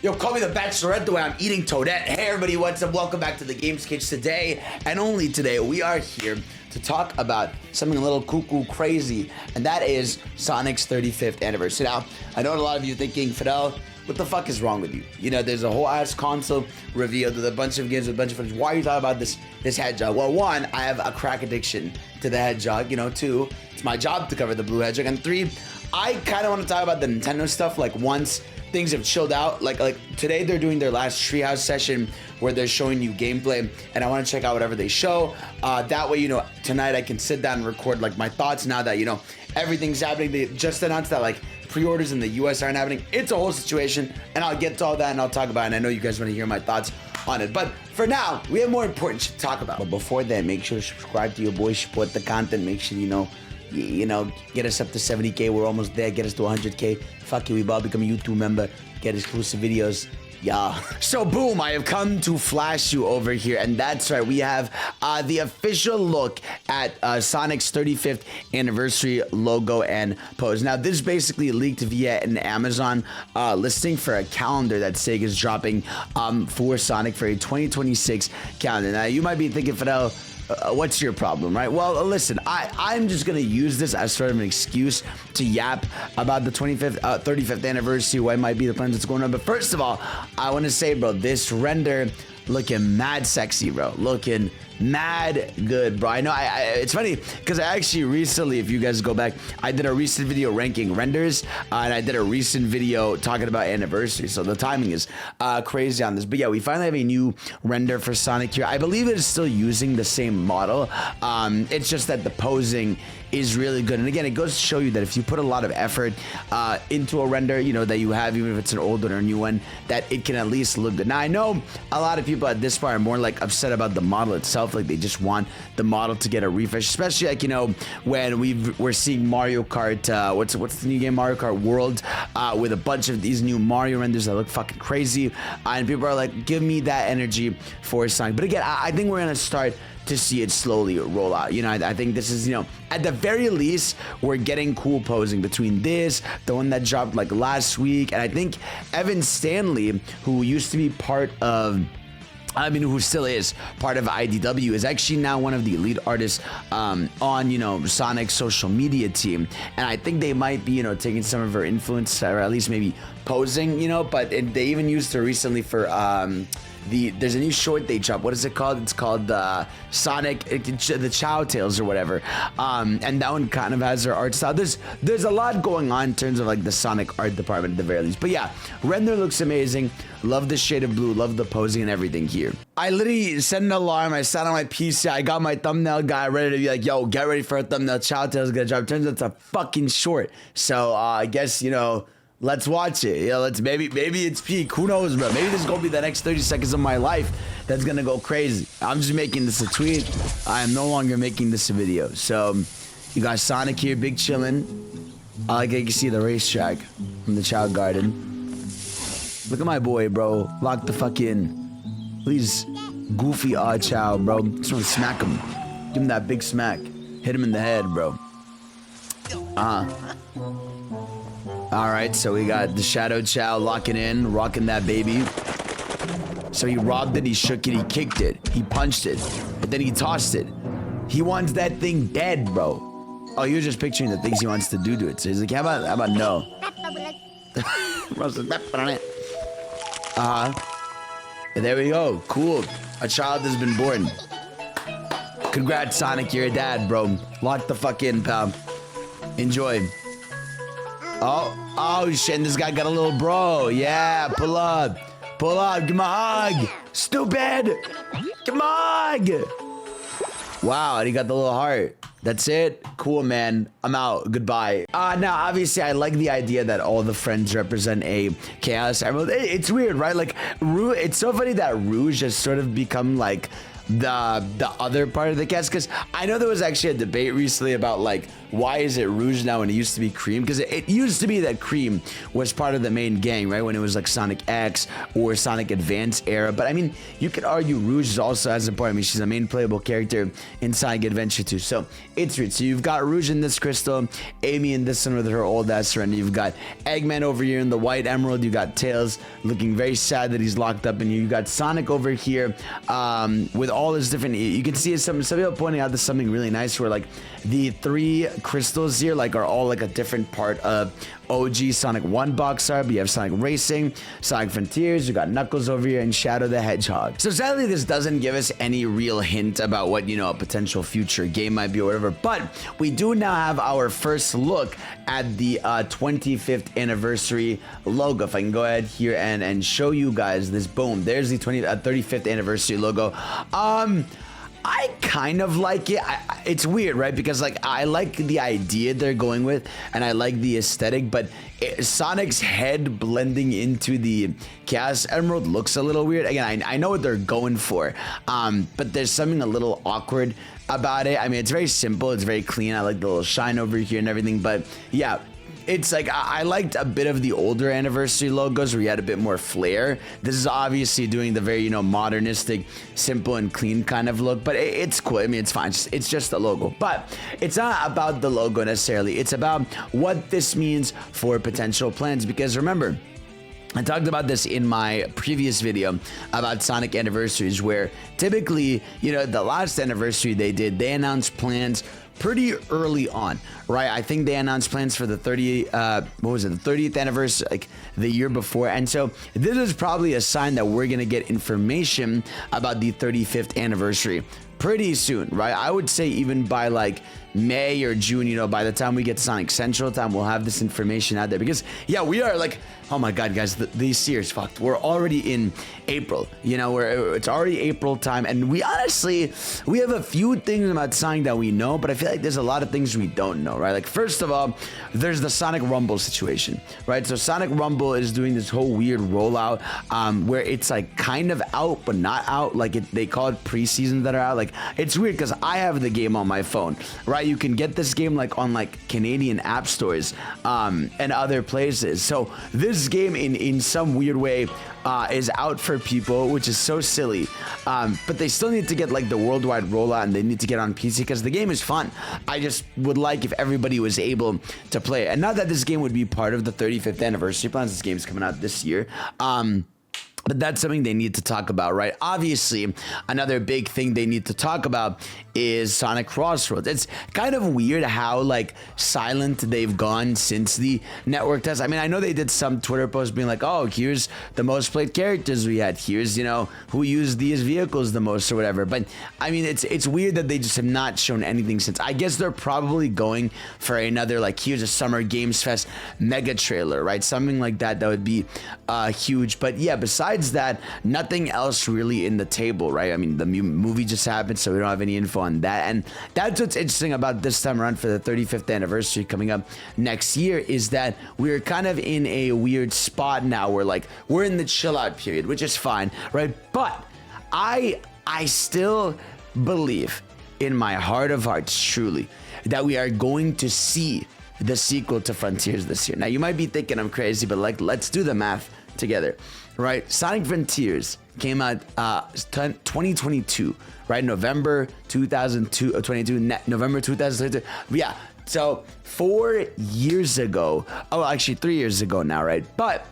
Yo, call me the Bachelorette the way I'm eating Toadette. Hey everybody, what's up? Welcome back to the Games Cage. Today, and only today, we are here to talk about something a little cuckoo crazy, and that is Sonic's 35th anniversary. Now, I know a lot of you thinking, Fidel, what the fuck is wrong with you? You know, there's a whole ass console revealed with a bunch of games, with a bunch of footage. Why are you talking about this hedgehog? Well, one, I have a crack addiction to the hedgehog. You know, two, it's my job to cover the blue hedgehog. And three, I kind of want to talk about the Nintendo stuff, like once things have chilled out, like today they're doing their last treehouse session where they're showing you gameplay, and I want to check out whatever they show. That way, you know, tonight I can sit down and record like my thoughts now that, you know, everything's happening. They just announced that like pre-orders in the US aren't happening. It's a whole situation, and I'll get to all that and I'll talk about it, and I know you guys want to hear my thoughts on it. But for now, we have more important shit to talk about. But before that, make sure to subscribe to your boy, support the content, make sure you know, get us up to 70K. We're almost there. Get us to 100K. Fuck you, we about to become a YouTube member. Get exclusive videos. Yeah. So boom, I have come to flash you over here, and that's right, we have the official look at Sonic's 35th anniversary logo and pose. Now, this basically leaked via an Amazon listing for a calendar that Sega is dropping for Sonic for a 2026 calendar. Now, you might be thinking, Fidel, what's your problem, right? Well, listen, I'm just gonna use this as sort of an excuse to yap about the 35th anniversary, what might be the plans that's going on. But first of all, I want to say, bro, this render looking mad sexy, bro. Looking mad good, bro. I know it's funny because I actually recently, if you guys go back, I did a recent video ranking renders, and I did a recent video talking about anniversary, so the timing is crazy on this. But yeah, we finally have a new render for Sonic here. I believe it is still using the same model. It's just that the posing is really good, and again, it goes to show you that if you put a lot of effort into a render, you know, that you have, even if it's an old one or a new one, that it can at least look good. Now, I know a lot of people at this point are more like upset about the model itself, like they just want the model to get a refresh, especially like, you know, when we're seeing Mario Kart, what's the new game, Mario Kart World, with a bunch of these new Mario renders that look fucking crazy, and people are like, give me that energy for Sonic. But again, I think we're gonna start to see it slowly roll out. You know, I think this is, you know, at the very least, we're getting cool posing between this, the one that dropped like last week, and I think Evan Stanley, who used to be part of, who still is part of IDW, is actually now one of the lead artists on, you know, Sonic's social media team. And I think they might be, you know, taking some of her influence, or at least maybe posing, you know, but they even used her recently for, there's a new short they dropped. What is it called? It's called Sonic, the Chao Tales or whatever. And that one kind of has her art style. There's a lot going on in terms of like the Sonic art department at the very least. But yeah, render looks amazing. Love the shade of blue. Love the posing and everything here. I literally set an alarm. I sat on my PC. I got my thumbnail guy ready to be like, yo, get ready for a thumbnail. Chao Tales is gonna drop. Turns out it's a fucking short. So I guess, you know, let's watch it. Yeah, maybe it's peak. Who knows, bro? Maybe this is gonna be the next 30 seconds of my life that's gonna go crazy. I'm just making this a tweet. I am no longer making this a video. So you got Sonic here, big chillin'. I can see the racetrack from the Child Garden. Look at my boy, bro. Lock the fuck in. Please, goofy Chow, bro. Just wanna smack him. Give him that big smack. Hit him in the head, bro. Alright, so we got the Shadow Chow locking in, rocking that baby. So he robbed it, he shook it, he kicked it, he punched it, and then he tossed it. He wants that thing dead, bro. Oh, you're just picturing the things he wants to do to it. So he's like, how about no? There we go. Cool. A child has been born. Congrats, Sonic, you're a dad, bro. Lock the fuck in, pal. Enjoy. Oh shit, and this guy got a little bro. Yeah, pull up, give me a hug. Stupid, come on. Wow, and he got the little heart. That's it. Cool, man. I'm out. Goodbye. Now, obviously, I like the idea that all the friends represent a Chaos Emerald. It's weird, right? Like, it's so funny that Rouge has sort of become like the other part of the cast, because I know there was actually a debate recently about like why is it Rouge now when it used to be Cream, because it used to be that Cream was part of the main gang, right, when it was like Sonic X or Sonic Advance era. But I mean, you could argue Rouge is also as important. I mean, she's a main playable character in Sonic Adventure 2, so it's weird. So you've got Rouge in this crystal, Amy in this one with her old ass friend, you've got Eggman over here in the white emerald, you got Tails looking very sad that he's locked up, and you got Sonic over here with all his different, you can see some people pointing out this something really nice where like the 3 crystals here like are all like a different part of OG Sonic 1 box art. But you have Sonic Racing, Sonic Frontiers, you got Knuckles over here, and Shadow the Hedgehog. So sadly this doesn't give us any real hint about what, you know, a potential future game might be or whatever, but we do now have our first look at the 25th anniversary logo. If I can go ahead here and show you guys this, boom, there's the 35th anniversary logo. I kind of like it. It's weird, right? Because like I like the idea they're going with, and I like the aesthetic, but Sonic's head blending into the Chaos Emerald looks a little weird. Again, I know what they're going for, but there's something a little awkward about it. I mean, it's very simple, it's very clean. I like the little shine over here and everything, but yeah. It's like I liked a bit of the older anniversary logos where you had a bit more flair. This is obviously doing the very, you know, modernistic, simple and clean kind of look, but it's cool. I mean, it's fine. It's just a logo, but it's not about the logo necessarily. It's about what this means for potential plans, because remember, I talked about this in my previous video about Sonic anniversaries, where typically, you know, the last anniversary they announced plans pretty early on, right? I think they announced plans for the 30th anniversary, like the year before. And so this is probably a sign that we're gonna get information about the 35th anniversary pretty soon, right? I would say even by like May or June, you know, by the time we get Sonic Central time, we'll have this information out there, because yeah, we are like, oh my god guys, these years fucked, we're already in April, you know, it's already April time, and we honestly have a few things about Sonic that we know, but I feel like there's a lot of things we don't know, right? Like first of all, there's the Sonic Rumble situation, right? So Sonic Rumble is doing this whole weird rollout where it's like kind of out but not out, like they call it preseason that are out. Like it's weird because I have the game on my phone, right? You can get this game like on like Canadian app stores and other places. So this game in some weird way is out for people, which is so silly, but they still need to get like the worldwide rollout, and they need to get on PC because the game is fun. I just would like if everybody was able to play it, and not that this game would be part of the 35th anniversary plans. This game's coming out this year, but that's something they need to talk about, right? Obviously, another big thing they need to talk about is Sonic Crossroads. It's kind of weird how like silent they've gone since the network test. I mean, I know they did some Twitter posts being like, oh, here's the most played characters we had. Here's, you know, who used these vehicles the most or whatever. But I mean, it's weird that they just have not shown anything since. I guess they're probably going for another, like, here's a Summer Games Fest mega trailer, right? Something like that would be huge. But yeah, besides that, nothing else really in the table, right? I mean, the movie just happened, so we don't have any info on that. And that's what's interesting about this time around for the 35th anniversary coming up next year, is that we're kind of in a weird spot now where like we're in the chill out period, which is fine, right? But I still believe in my heart of hearts truly that we are going to see the sequel to Frontiers this year. Now you might be thinking I'm crazy, but like, let's do the math together, right? Sonic Frontiers came out 2022, right? November 2022, November 2022. Yeah, so 4 years ago, oh, actually 3 years ago now, right? But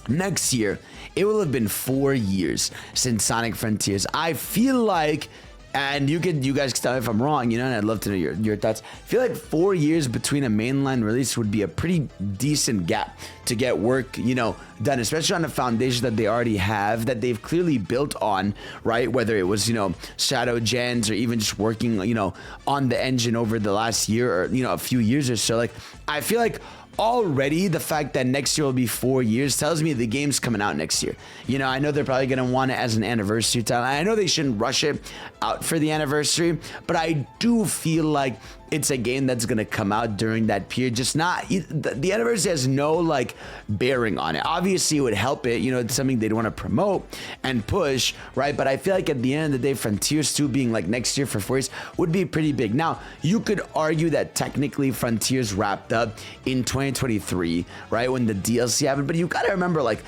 next year, it will have been 4 years since Sonic Frontiers. I feel like, and you guys can tell me if I'm wrong, you know, and I'd love to know your thoughts. I feel like 4 years between a mainline release would be a pretty decent gap to get work, you know, done, especially on the foundation that they already have, that they've clearly built on, right? Whether it was, you know, Shadow Gens or even just working, you know, on the engine over the last year or, you know, a few years or so. Like, I feel like already the fact that next year will be 4 years tells me the game's coming out next year. You know, I know they're probably going to want it as an anniversary title. I know they shouldn't rush it out for the anniversary, but I do feel like it's a game that's gonna come out during that period. Just not the anniversary has no like bearing on it. Obviously, it would help it. You know, it's something they'd want to promote and push, right? But I feel like at the end of the day, Frontiers 2 being like next year for 4 years would be pretty big. Now, you could argue that technically Frontiers wrapped up in 2023, right, when the DLC happened. But you gotta remember, like,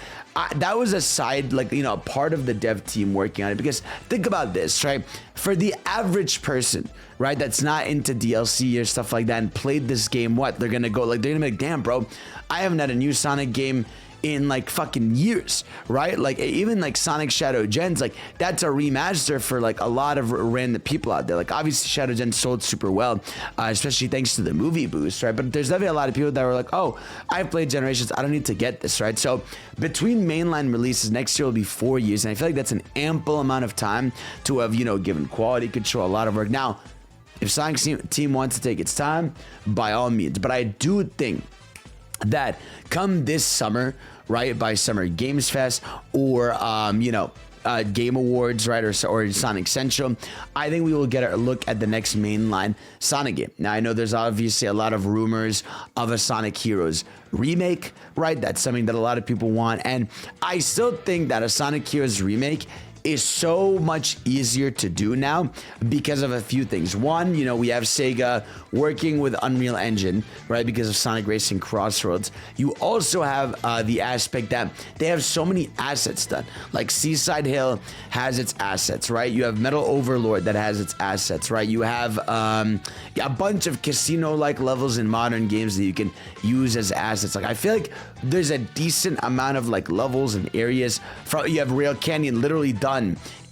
that was a side, like, you know, part of the dev team working on it. Because think about this, right? For the average person, right, that's not into DLC or stuff like that and played this game, what? They're gonna go, like, they're gonna be like, damn, bro, I haven't had a new Sonic game in like fucking years, right? Like even like Sonic Shadow Gens, like that's a remaster for like a lot of random people out there. Like obviously Shadow Gen sold super well, especially thanks to the movie boost, right? But there's definitely a lot of people that were like, oh, I've played Generations, I don't need to get this, right? So between mainline releases, next year will be 4 years, and I feel like that's an ample amount of time to have, you know, given quality control, a lot of work. Now, if Sonic's team wants to take its time, by all means, but I do think that come this summer, right, by Summer Games Fest or you know, Game Awards, right, or Sonic Central, I think we will get a look at the next mainline Sonic game. Now, I know there's obviously a lot of rumors of a Sonic Heroes remake, right? That's something that a lot of people want, and I still think that a Sonic Heroes remake is so much easier to do now because of a few things. One, you know, we have Sega working with Unreal Engine, right, because of Sonic Racing Crossroads. You also have the aspect that they have so many assets done. Like Seaside Hill has its assets, right? You have Metal Overlord that has its assets, right? You have a bunch of casino-like levels in modern games that you can use as assets. Like I feel like there's a decent amount of like levels and areas. You have Rail Canyon literally done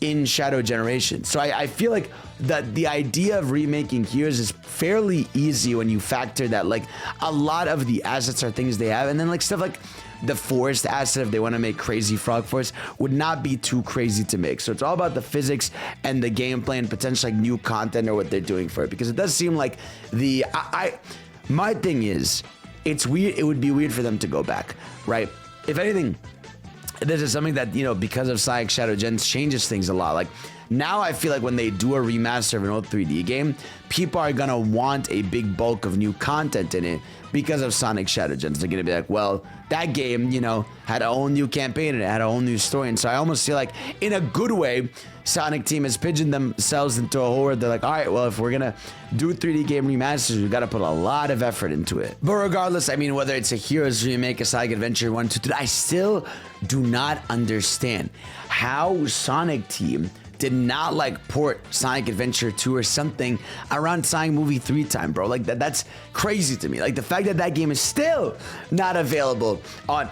in Shadow Generation. So I feel like that the idea of remaking Heroes is fairly easy when you factor that like a lot of the assets are things they have, and then like stuff like the forest asset, if they want to make Crazy Frog Forest, would not be too crazy to make. So it's all about the physics and the gameplay and potentially like new content or what they're doing for it, because it does seem like my thing is, it's weird. It would be weird for them to go back, right? If anything, this is something that, you know, because of Sonic Shadow Gens changes things a lot. Like now I feel like when they do a remaster of an old 3D game, people are gonna want a big bulk of new content in it because of Sonic Shadow Gens. They're gonna be like, well, that game, you know, had a whole new campaign and it had a whole new story. And so I almost feel like in a good way, Sonic team has pigeoned themselves into a hole where they're like, all right, well, if we're gonna do 3D game remasters, we've got to put a lot of effort into it. But regardless, I mean, whether it's a Heroes remake, a Sonic Adventure 1, 2, 3, I still do not understand how Sonic team did not like port Sonic Adventure 2 or something around Sonic Movie 3 time, bro. Like that's crazy to me. Like the fact that that game is still not available on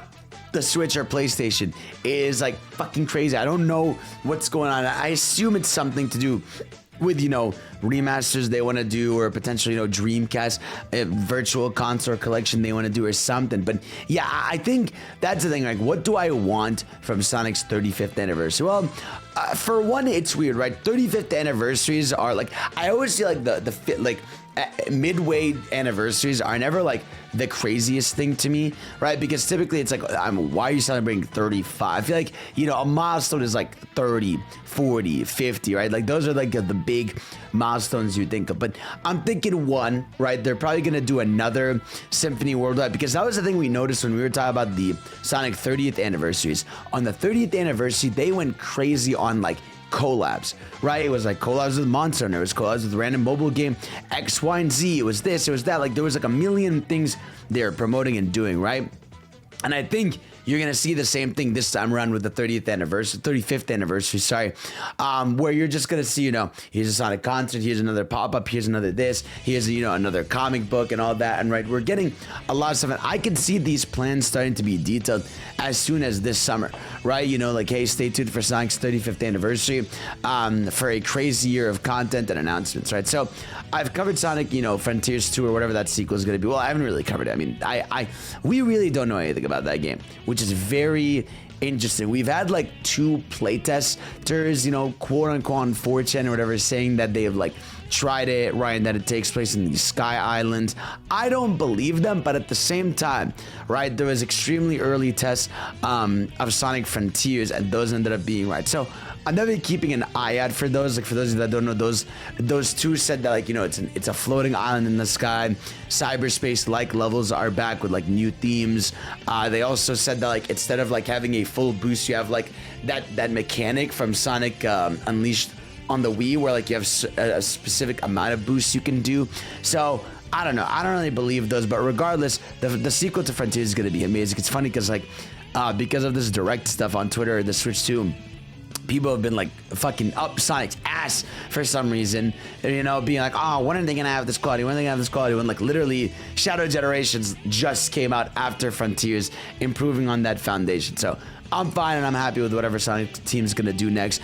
the Switch or PlayStation is like fucking crazy. I don't know what's going on. I assume it's something to do with, you know, remasters they want to do, or potentially, you know, Dreamcast virtual console collection they want to do or something. But yeah, I think that's the thing. Like, what do I want from Sonic's 35th anniversary? Well, for one, it's weird, right? 35th anniversaries are like, I always see like the midway anniversaries are never like the craziest thing to me, right? Because typically it's like, why are you celebrating 35? I feel like, you know, a milestone is like 30, 40, 50, right? Like those are like the big milestones you think of. But I'm thinking one, right? They're probably going to do another Symphony Worldwide, because that was the thing we noticed when we were talking about the Sonic 30th anniversaries. On the 30th anniversary, they went crazy on like collabs, right? It was like collabs with Monster Hunter, it was collabs with random mobile game X, Y, and Z, it was this, it was that. Like there was like a million things they're promoting and doing, right? And I think you're gonna see the same thing this time around with the 35th anniversary, sorry, where you're just gonna see, you know, here's a Sonic concert, here's another pop-up, here's another this, here's, you know, another comic book and all that. And right, we're getting a lot of stuff, and I can see these plans starting to be detailed as soon as this summer, right? You know, like, hey, stay tuned for Sonic's 35th anniversary for a crazy year of content and announcements, right? So I've covered Sonic, you know, Frontiers 2 or whatever that sequel is going to be. Well, I haven't really covered it. I mean, we really don't know anything about that game, which is very interesting. We've had like 2 playtesters, you know, quote unquote on 4chan or whatever, saying that they have like tried it, right, and that it takes place in the Sky Islands. I don't believe them, but at the same time, right, there was extremely early tests of Sonic Frontiers, and those ended up being right. So I'm definitely keeping an eye out for those. Like, for those of you that don't know, those two said that, like, you know, it's a floating island in the sky. Cyberspace like levels are back with like new themes. They also said that, like, instead of like having a full boost, you have like that mechanic from Sonic Unleashed on the Wii, where like you have a specific amount of boosts you can do. So I don't know. I don't really believe those, but regardless, the sequel to Frontiers is going to be amazing. It's funny because, like, because of this direct stuff on Twitter, the Switch 2, people have been like fucking up Sonic's ass for some reason, you know, being like, oh, when are they gonna have this quality? When are they gonna have this quality? When, like, literally Shadow Generations just came out after Frontiers, improving on that foundation. So I'm fine, and I'm happy with whatever Sonic team's gonna do next.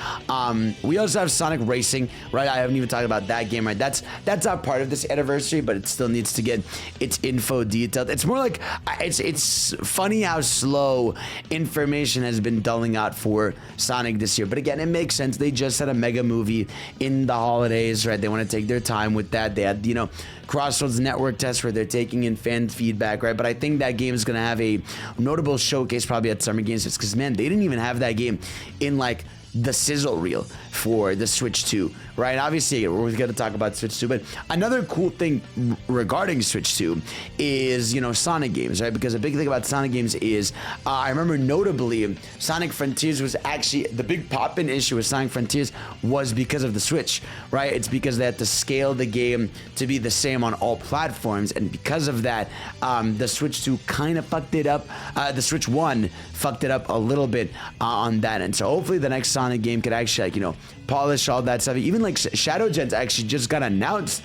We also have Sonic Racing, right? I haven't even talked about that game, right? That's not part of this anniversary, but it still needs to get its info detailed. It's more like, it's funny how slow information has been dulling out for Sonic this year. But again, it makes sense. They just had a mega movie in the holidays, right? They want to take their time with that. They had, you know, Crossroads Network test where they're taking in fan feedback, right? But I think that game is going to have a notable showcase probably at Summer Games Fest, because, man, they didn't even have that game in, like, the sizzle reel for the Switch 2, right? Obviously, we're going to talk about Switch 2, but another cool thing regarding Switch 2 is, you know, Sonic games, right? Because a big thing about Sonic games is, I remember notably, Sonic Frontiers was actually, the big pop-in issue with Sonic Frontiers was because of the Switch, right? It's because they had to scale the game to be the same on all platforms, and because of that, the Switch 2 kind of fucked it up. The Switch 1 fucked it up a little bit on that end. So hopefully the next Sonic game could actually, like, you know, polish all that stuff. Even like Shadow Gens actually just got announced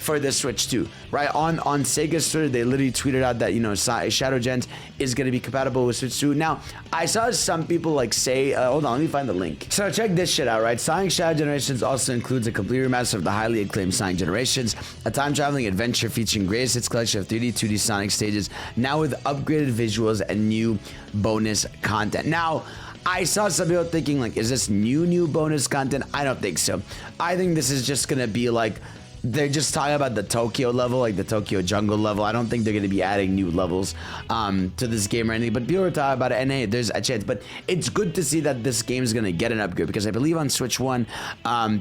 for the Switch 2, right? On Sega's Twitter, they literally tweeted out that, you know, Shadow Gens is going to be compatible with Switch 2. Now, I saw some people like say, hold on, let me find the link. So check this shit out, right? Sonic Shadow Generations also includes a complete remaster of the highly acclaimed Sonic Generations, a time-traveling adventure featuring greatest hits collection of 3D, 2D Sonic stages, now with upgraded visuals and new bonus content. Now, I saw some people thinking, like, is this new bonus content? I don't think so. I think this is just gonna be like, they're just talking about the Tokyo level, like the Tokyo jungle level. I don't think they're going to be adding new levels to this game or anything, but people are talking about it, and hey, there's a chance. But it's good to see that this game is going to get an upgrade, because I believe on Switch 1,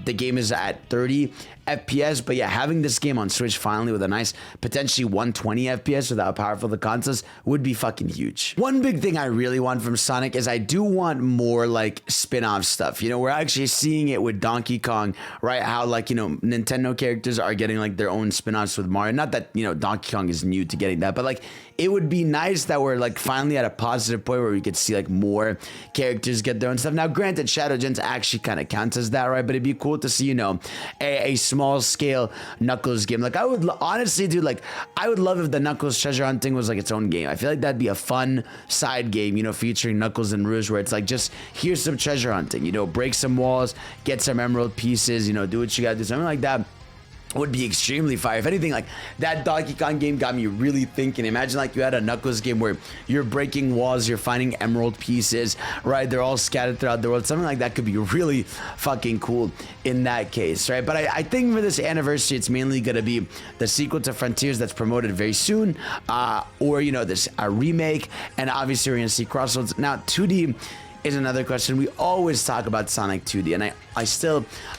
the game is at 30 FPS, but yeah, having this game on Switch finally with a nice potentially 120 FPS with how powerful the consoles would be fucking huge. One big thing I really want from Sonic is I do want more like spin-off stuff. You know, we're actually seeing it with Donkey Kong, right? How, like, you know, Nintendo characters are getting like their own spin-offs with Mario. Not that, you know, Donkey Kong is new to getting that, but like, it would be nice that we're like finally at a positive point where we could see like more characters get their own stuff. Now, granted, Shadow Gens actually kind of counts as that, right? But it'd be cool to see, you know, a small scale Knuckles game. Like, I would honestly, dude, like, I would love if the Knuckles treasure hunting was like its own game. I feel like that'd be a fun side game, you know, featuring Knuckles and Rouge, where it's like, just here's some treasure hunting, you know, break some walls, get some emerald pieces, you know, do what you gotta do, something like that. Would be extremely fire. If anything, like, that Donkey Kong game got me really thinking. Imagine like you had a Knuckles game where you're breaking walls, you're finding emerald pieces, right? They're all scattered throughout the world. Something like that could be really fucking cool in that case, right? But I think for this anniversary, it's mainly going to be the sequel to Frontiers that's promoted very soon, or, you know, this remake, and obviously we're going to see Crossroads. Now, 2D is another question. We always talk about Sonic 2D, and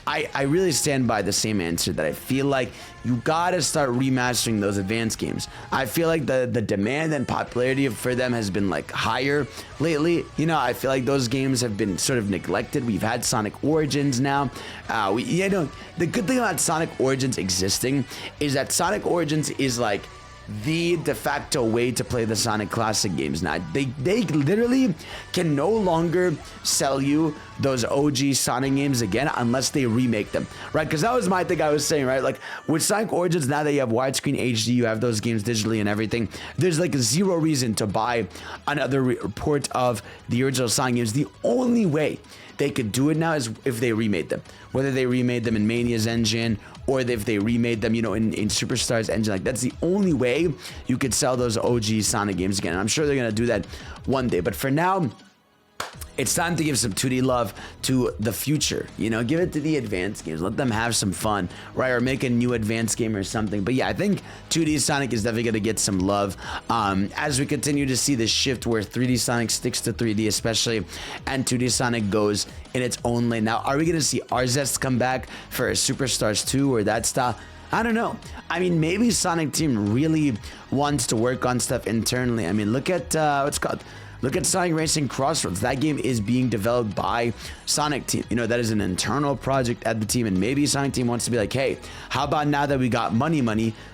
I really stand by the same answer, that I feel like you gotta start remastering those advanced games. I feel like the demand and popularity for them has been like higher lately. You know, I feel like those games have been sort of neglected. We've had Sonic Origins now. You know, the good thing about Sonic Origins existing is that Sonic Origins is like the de facto way to play the Sonic Classic games now. They literally can no longer sell you those OG Sonic games again unless they remake them, right? Because that was my thing I was saying, right? Like, with Sonic Origins, now that you have widescreen HD, you have those games digitally and everything, there's like zero reason to buy another report of the original Sonic games. The only way they could do it now is if they remade them, whether they remade them in Mania's engine or if they remade them, you know, in Superstar's engine. Like, that's the only way you could sell those OG Sonic games again. And I'm sure they're gonna do that one day, but for now, it's time to give some 2D love to the future. You know, give it to the advanced games. Let them have some fun, right? Or make a new advanced game or something. But yeah, I think 2D Sonic is definitely going to get some love as we continue to see this shift where 3D Sonic sticks to 3D especially, and 2D Sonic goes in its own lane. Now, are we going to see Arzest come back for Superstars 2 or that style? I don't know. I mean, maybe Sonic Team really wants to work on stuff internally. I mean, look at what's called. Look at Sonic Racing Crossroads. That game is being developed by Sonic Team. You know, that is an internal project at the team, and maybe Sonic Team wants to be like, hey, how about now that we got money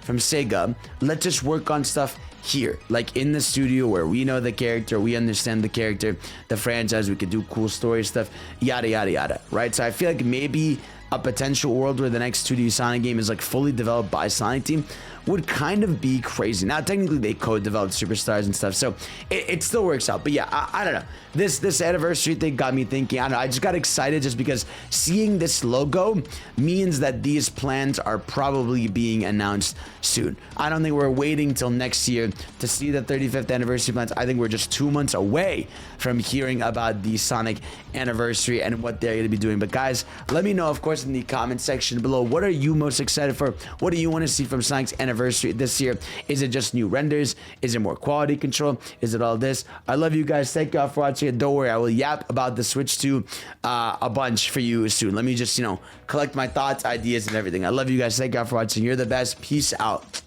from Sega, let's just work on stuff here, like in the studio where we know the character, we understand the character, the franchise, we could do cool story stuff, yada, yada, yada, right? So I feel like maybe a potential world where the next 2D Sonic game is like fully developed by Sonic Team would kind of be crazy. Now, technically, they co-developed Superstars and stuff, so it still works out. But yeah, I don't know. This anniversary thing got me thinking. I don't know. I just got excited just because seeing this logo means that these plans are probably being announced soon. I don't think we're waiting till next year to see the 35th anniversary plans. I think we're just 2 months away from hearing about the Sonic anniversary and what they're going to be doing. But guys, let me know, of course, in the comment section below, what are you most excited for? What do you want to see from Sonic's anniversary this year? Is it just new renders? Is it more quality control? Is it all this? I love you guys. Thank you all for watching. Don't worry, I will yap about the Switch 2 a bunch for you soon. Let me just, collect my thoughts, ideas, and everything. I love you guys. Thank you all for watching. You're the best. Peace out.